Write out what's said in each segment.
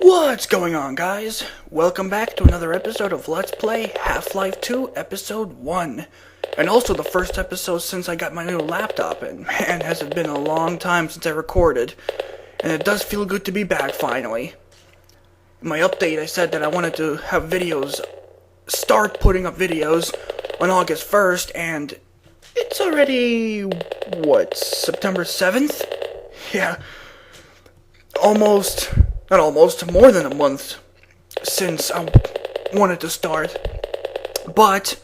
What's going on, guys? Welcome back to another episode of Let's Play Half-Life 2 Episode 1. And also the first episode since I got my new laptop, and man, has it been a long time since I recorded. And it does feel good to be back, finally. In my update, I said that I wanted to have videos, start putting up videos on August 1st, and it's already, September 7th? Yeah, more than a month since I wanted to start. But,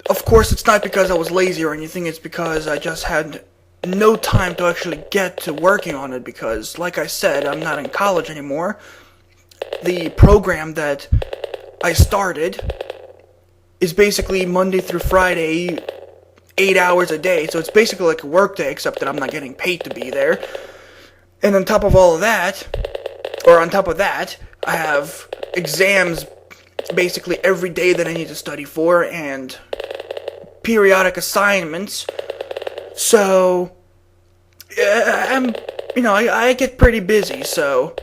of course, it's not because I was lazy or anything, it's because I just had no time to actually get to working on it because, like I said, I'm not in college anymore. The program that I started is basically Monday through Friday, 8 hours a day, so it's basically like a work day, except that I'm not getting paid to be there. And on top of that, I have exams basically every day that I need to study for, and periodic assignments. So, I get pretty busy, so,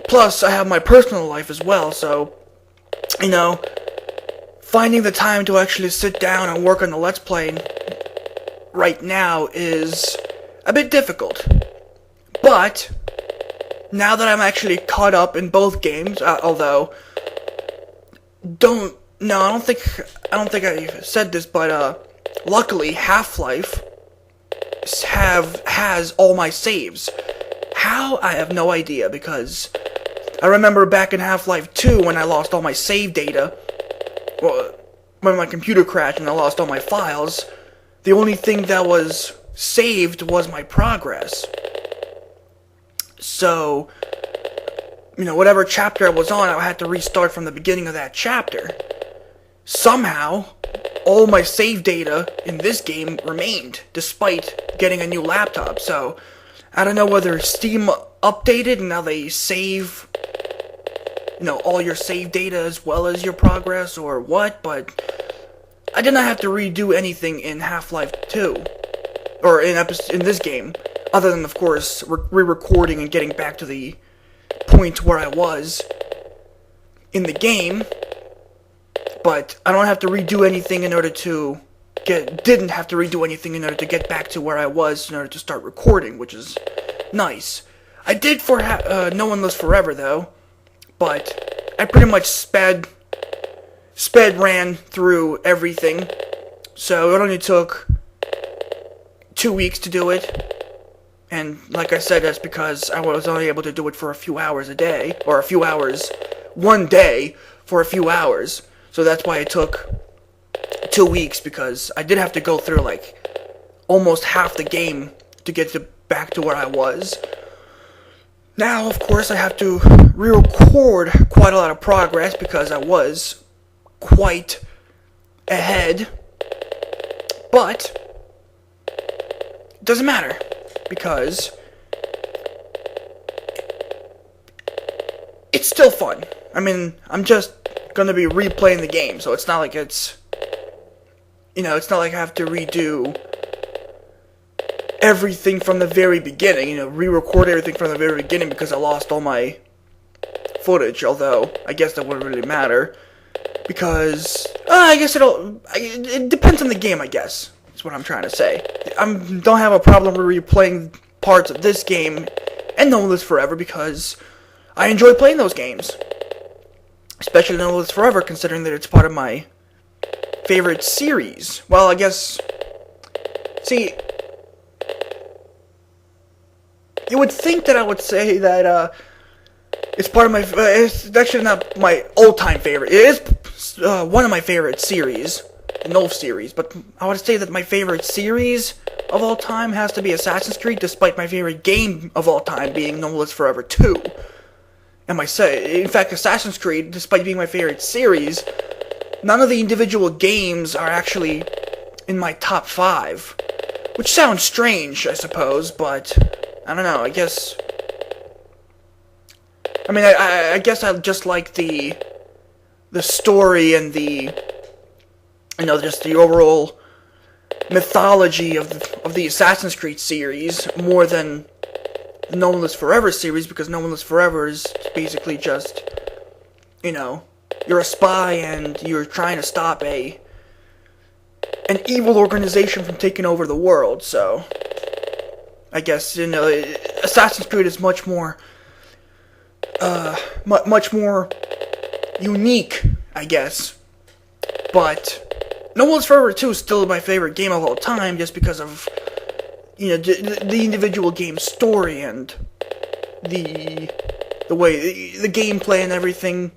plus I have my personal life as well, so, finding the time to actually sit down and work on the Let's Play right now is a bit difficult. But, now that I'm actually caught up in both games, although, I don't think I said this, but, luckily, Half-Life has all my saves. How? I have no idea, because I remember back in Half-Life 2 when I lost all my save data, when my computer crashed and I lost all my files, the only thing that was saved was my progress. So, whatever chapter I was on, I had to restart from the beginning of that chapter. Somehow, all my save data in this game remained, despite getting a new laptop. So, I don't know whether Steam updated and now they save, all your save data as well as your progress or what, but I did not have to redo anything in Half-Life 2, or in this game, other than, of course, re-recording and getting back to the point where I was in the game. But I don't have to redo anything didn't have to redo anything in order to get back to where I was in order to start recording, which is nice. I did for No One Lives Forever, though, but I pretty much sped ran through everything, so it only took 2 weeks to do it. And like I said, that's because I was only able to do it for a few hours a day, or one day for a few hours. So that's why it took 2 weeks, because I did have to go through almost half the game to get back to where I was. Now, of course, I have to re-record quite a lot of progress because I was quite ahead. But it doesn't matter, because it's still fun. I mean, I'm just gonna be replaying the game, so it's not like it's not like I have to redo everything from the very beginning, re-record everything from the very beginning because I lost all my footage, although I guess that wouldn't really matter, because, I guess it depends on the game, I guess, is what I'm trying to say. I don't have a problem replaying parts of this game and No One Lives Forever because I enjoy playing those games. Especially No One Lives Forever, considering that it's part of my favorite series. Well, I guess, see, you would think that I would say that, it's part of my, it's actually not my all-time favorite. It is, one of my favorite series, no series, but I would say that my favorite series of all time has to be Assassin's Creed, despite my favorite game of all time being No One Lives Forever 2. And in fact, Assassin's Creed, despite being my favorite series, none of the individual games are actually in my top 5. Which sounds strange, I suppose, but I don't know, I guess I guess I just like the story and just the overall mythology of the Assassin's Creed series more than the No One Lives Forever series, because No One Lives Forever is basically just, you know, you're a spy and you're trying to stop an evil organization from taking over the world. So I guess, you know, Assassin's Creed is much more much more unique, I guess. But No One Lives Forever 2 is still my favorite game of all time, just because of, you know, the individual game story and the way the gameplay and everything.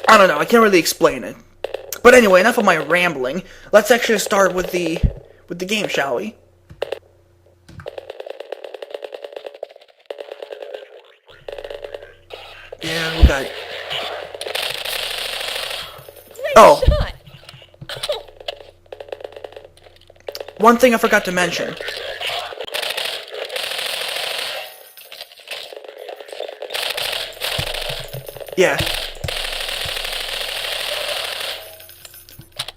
I don't know, I can't really explain it. But anyway, enough of my rambling. Let's actually start with the game, shall we? Yeah, we got. Oh. One thing I forgot to mention. Yeah.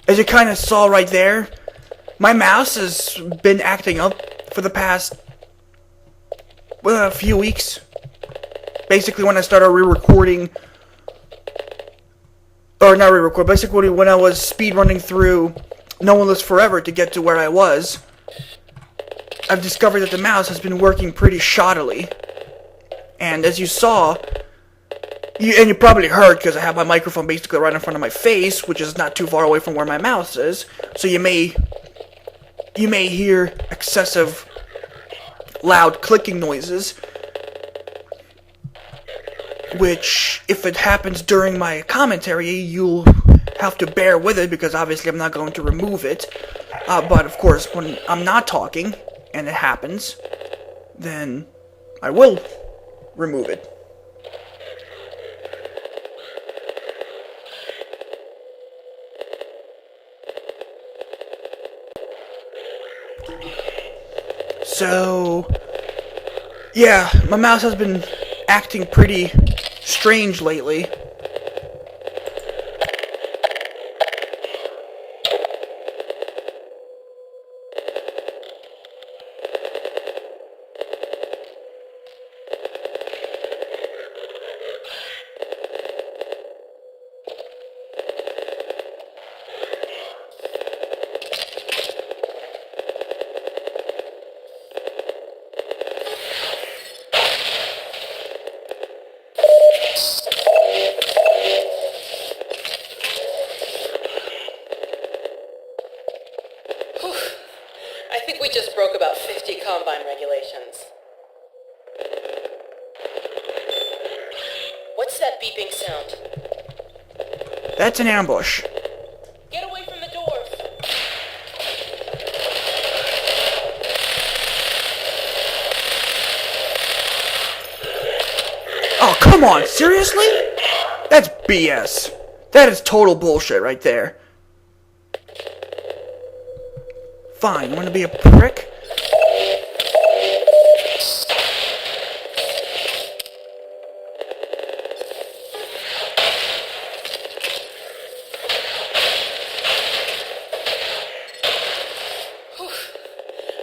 As you kind of saw right there, my mouse has been acting up for the past a few weeks. Basically, when I started re-recording, or not re-record, basically when I was speedrunning through No One Lives Forever to get to where I was, I've discovered that the mouse has been working pretty shoddily. And as you saw, and you probably heard, because I have my microphone basically right in front of my face, which is not too far away from where my mouse is, so you may hear excessive loud clicking noises, which, if it happens during my commentary, you'll have to bear with it, because obviously I'm not going to remove it. But of course, when I'm not talking, and it happens, then I will remove it. So, yeah, my mouse has been acting pretty strange lately. I think we just broke about 50 Combine regulations. What's that beeping sound? That's an ambush. Get away from the doors! Oh, come on, seriously? That's BS. That is total bullshit right there. Fine, you wanna be a prick?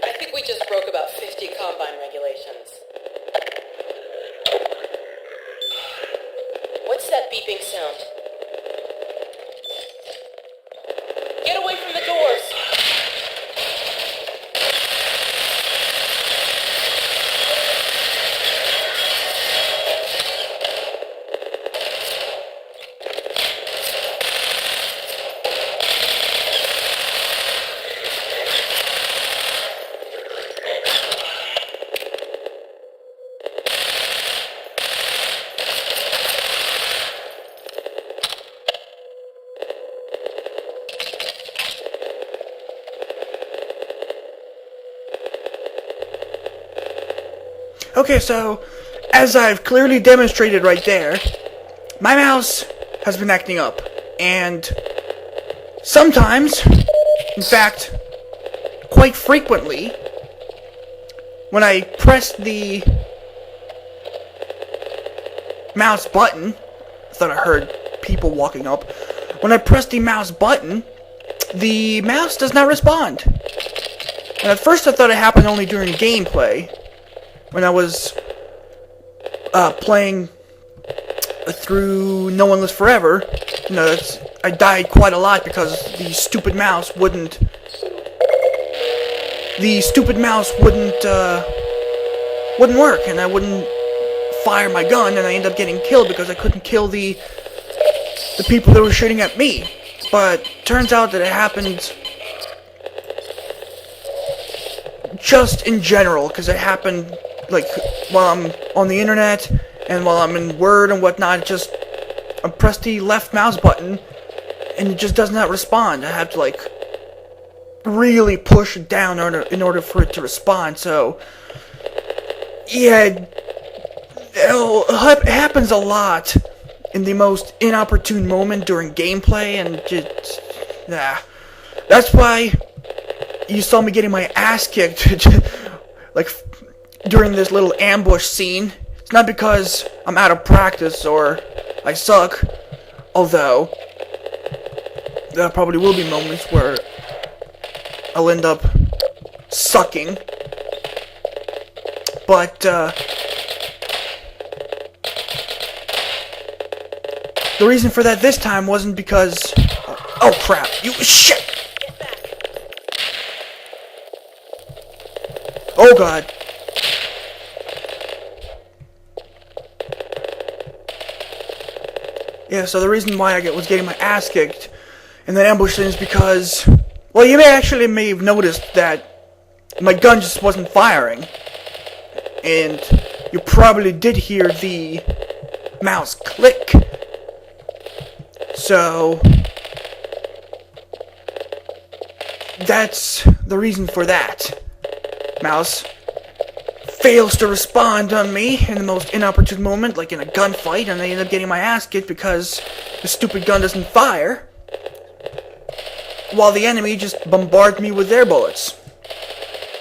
I think we just broke about 50 Combine regulations. What's that beeping sound? Get away from the doors! Okay, so, as I've clearly demonstrated right there, my mouse has been acting up, and sometimes, in fact, quite frequently, when I press the mouse button, I thought I heard people walking up, when I press the mouse button, the mouse does not respond. And at first I thought it happened only during gameplay, when I was playing through No One Lives Forever, you know, I died quite a lot because the stupid mouse wouldn't work, and I wouldn't fire my gun, and I ended up getting killed because I couldn't kill the people that were shooting at me. But turns out that it happened just in general, because it happened like while I'm on the internet and while I'm in Word and whatnot. I press the left mouse button and it just does not respond. I have to like really push it down in order for it to respond. So yeah, it happens a lot in the most inopportune moment during gameplay, and just that's why you saw me getting my ass kicked like during this little ambush scene. It's not because I'm out of practice or I suck, although there probably will be moments where I'll end up sucking. But the reason for that this time wasn't because... Oh crap, you shit! Oh god. Yeah, so the reason why I was getting my ass kicked in that ambush scene is because... Well, you may have noticed that my gun just wasn't firing. And you probably did hear the mouse click. So that's the reason for that. Mouse fails to respond on me in the most inopportune moment, like in a gunfight, and I end up getting my ass kicked because the stupid gun doesn't fire, while the enemy just bombards me with their bullets.